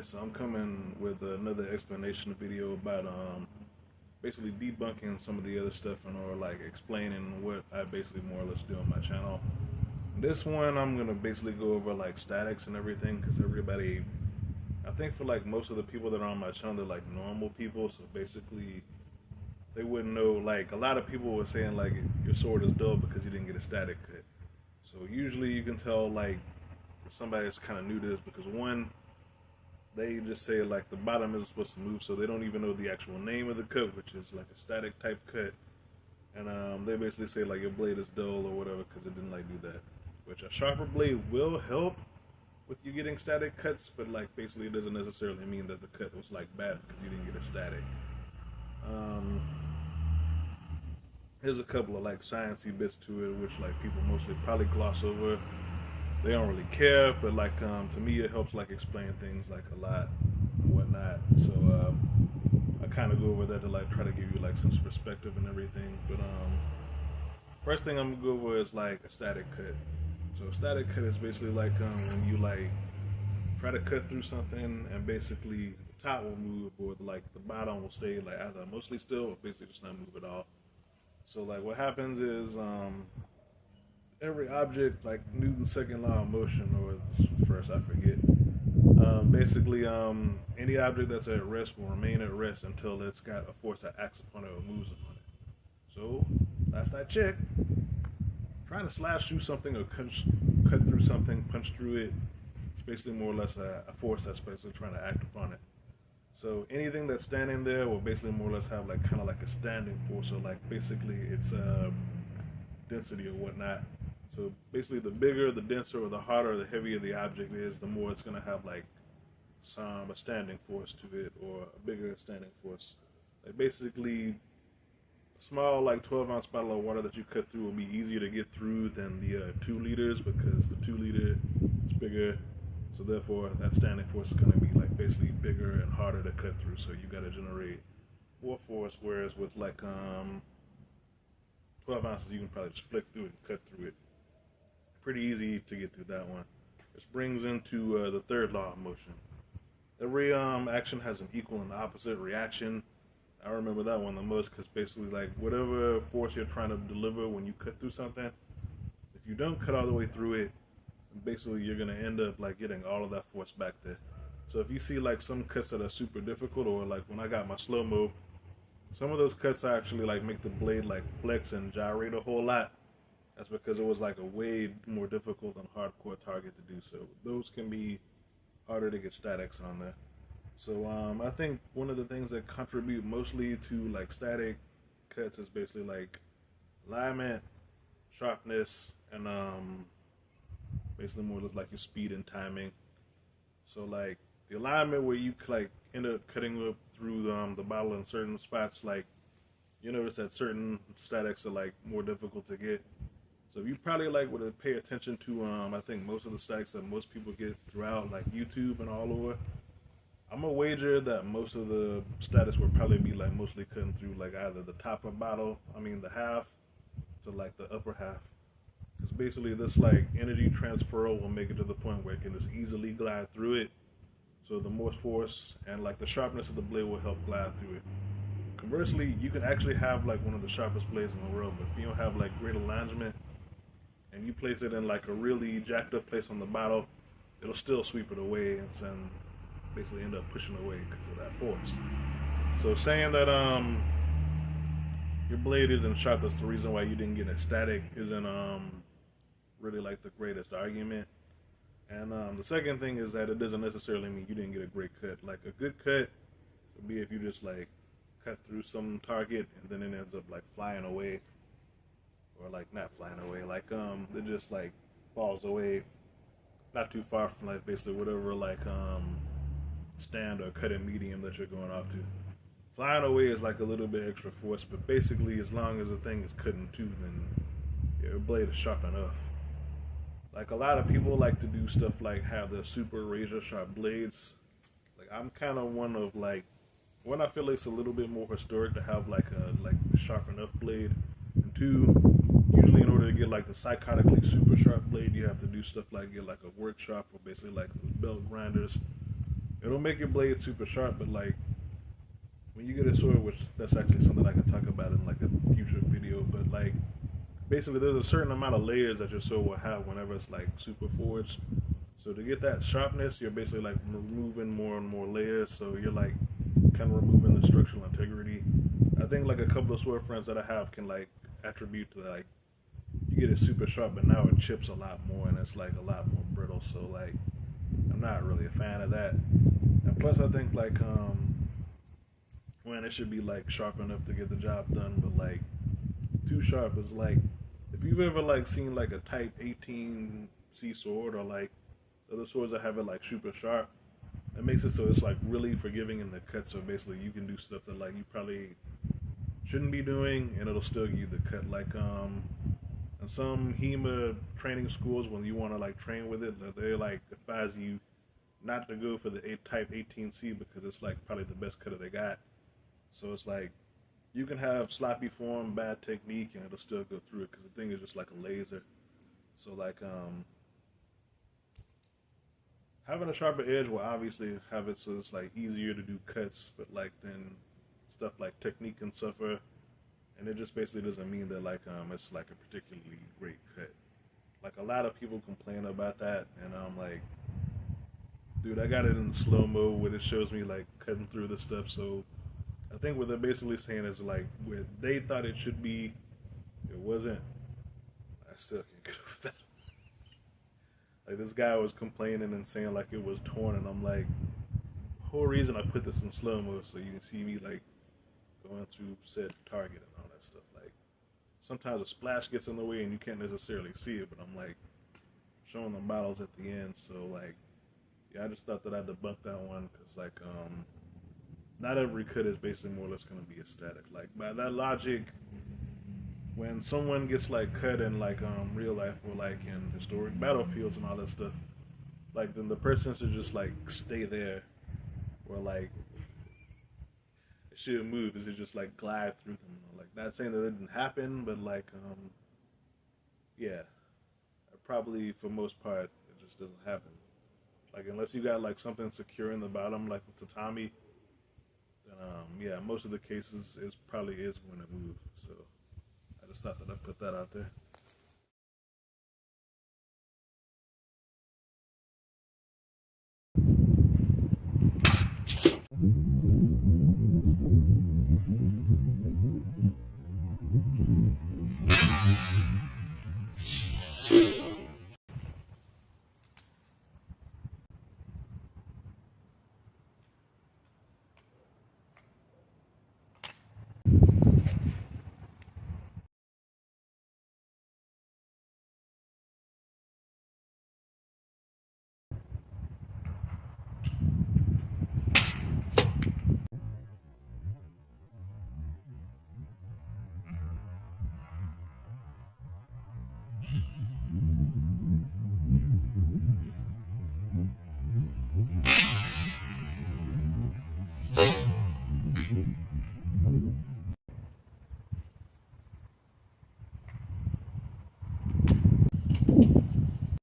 Alright, so I'm coming with another explanation video about basically debunking some of the other stuff and or like explaining what I basically more or less do on my channel. This one I'm gonna basically go over like statics and everything because everybody, I think for like most of the people that are on my channel, they're like normal people, so basically they wouldn't know. Like a lot of people were saying like your sword is dull because you didn't get a static cut. So usually you can tell like somebody that's kind of new to this because one, they just say like the bottom isn't supposed to move, so they don't even know the actual name of the cut, which is like a static type cut. And they basically say like your blade is dull or whatever because it didn't like do that. Which a sharper blade will help with you getting static cuts, but like basically it doesn't necessarily mean that the cut was like bad because you didn't get a static. There's a couple of like sciencey bits to it, which like people mostly probably gloss over. They don't really care, but like to me it helps like explain things like a lot and whatnot. So I kind of go over that to like try to give you like some perspective and everything. But first thing I'm gonna go over is like a static cut. So a static cut is basically like when you like try to cut through something and basically the top will move or like the bottom will stay like either mostly still or basically just not move at all. So like what happens is every object, like Newton's second law of motion, or first I forget. Basically, any object that's at rest will remain at rest until it's got a force that acts upon it or moves upon it. So last I checked, trying to slash through something or cut through something, punch through it, it's basically more or less a force that's basically trying to act upon it. So anything that's standing there will basically more or less have like kind of like a standing force, or like basically it's density or whatnot. So basically the bigger, the denser, or the harder, the heavier the object is, the more it's going to have like a standing force to it, or a bigger standing force. Like basically a small like 12-ounce bottle of water that you cut through will be easier to get through than the 2 liters because the 2 liter is bigger. So therefore that standing force is going to be like basically bigger and harder to cut through. So you got to generate more force, whereas with like 12 ounces you can probably just flick through it and cut through it. Pretty easy to get through that one. This brings into the third law of motion. Every action has an equal and opposite reaction. I remember that one the most because basically like whatever force you're trying to deliver when you cut through something, if you don't cut all the way through it, basically you're going to end up like getting all of that force back there. So if you see like some cuts that are super difficult, or like when I got my slow-mo, some of those cuts actually like make the blade like flex and gyrate a whole lot. That's because it was like a way more difficult and hardcore target to do. So those can be harder to get statics on there. So I think one of the things that contribute mostly to like static cuts is basically like alignment, sharpness, and basically more or less like your speed and timing. So like the alignment where you like end up cutting up through the bottle in certain spots, like you notice that certain statics are like more difficult to get. So if you probably like would pay attention to I think most of the statics that most people get throughout like YouTube and all over, I'm gonna wager that most of the statics will probably be like mostly cutting through like either the top of bottle, the half, to like the upper half. Because basically this like energy transfer will make it to the point where it can just easily glide through it. So the more force and like the sharpness of the blade will help glide through it. Conversely, you can actually have like one of the sharpest blades in the world, but if you don't have like great alignment and you place it in like a really jacked up place on the bottle, it'll still sweep it away and basically end up pushing away because of that force. So saying that your blade isn't sharp, that's the reason why you didn't get a static, isn't really like the greatest argument. And the second thing is that it doesn't necessarily mean you didn't get a great cut. Like a good cut would be if you just like cut through some target and then it ends up like flying away, or like not flying away, like it just like falls away not too far from like basically whatever like stand or cutting medium that you're going off to. Flying away is like a little bit extra force, but basically as long as the thing is cutting too, then your blade is sharp enough. Like a lot of people like to do stuff like have the super razor sharp blades. Like I'm kind of one of like, one, I feel like it's a little bit more historic to have like a sharp enough blade, and two, usually in order to get like the psychotically super sharp blade, you have to do stuff like get like a workshop or basically like belt grinders. It'll make your blade super sharp, but like when you get a sword, which that's actually something I can talk about in like a future video, but like basically there's a certain amount of layers that your sword will have whenever it's like super forged. So to get that sharpness, you're basically like removing more and more layers. So you're like kind of removing the structural integrity. I think like a couple of sword friends that I have can like attribute to like you get it super sharp, but now it chips a lot more and it's like a lot more brittle. So like I'm not really a fan of that. And plus, I think like when it should be like sharp enough to get the job done, but like too sharp is like if you've ever like seen like a Type 18C sword or like other swords that have it like super sharp, it makes it so it's like really forgiving in the cut. So basically, you can do stuff that like you probably shouldn't be doing, and it'll still give you the cut. Like in some h.e.m.a training schools, when you want to like train with it, they like advise you not to go for the Type 18C because it's like probably the best cutter they got. So it's like you can have sloppy form, bad technique, and it'll still go through it because the thing is just like a laser. So like having a sharper edge will obviously have it so it's like easier to do cuts, but like then stuff like technique can suffer, and it just basically doesn't mean that like it's like a particularly great cut. Like a lot of people complain about that, and I'm like, dude, I got it in slow mo where it shows me like cutting through the stuff. So I think what they're basically saying is like where they thought it should be, it wasn't. I still can't get over that. Like this guy was complaining and saying like it was torn, and I'm like, the whole reason I put this in slow mo so you can see me like going through said target and all that stuff. Like sometimes a splash gets in the way and you can't necessarily see it, but I'm like showing the models at the end. So like, yeah, I just thought that I'd debunk that one because like not every cut is basically more or less going to be aesthetic. Like by that logic, when someone gets like cut in like real life or like in historic battlefields and all that stuff, like then the person should just like stay there, or like it shouldn't move. It should just like glide through them. Like not saying that it didn't happen, but like yeah, probably for most part it just doesn't happen. Like unless you got like something secure in the bottom, like with tatami, then yeah, most of the cases it probably is going to move. So I just thought that I'd put that out there.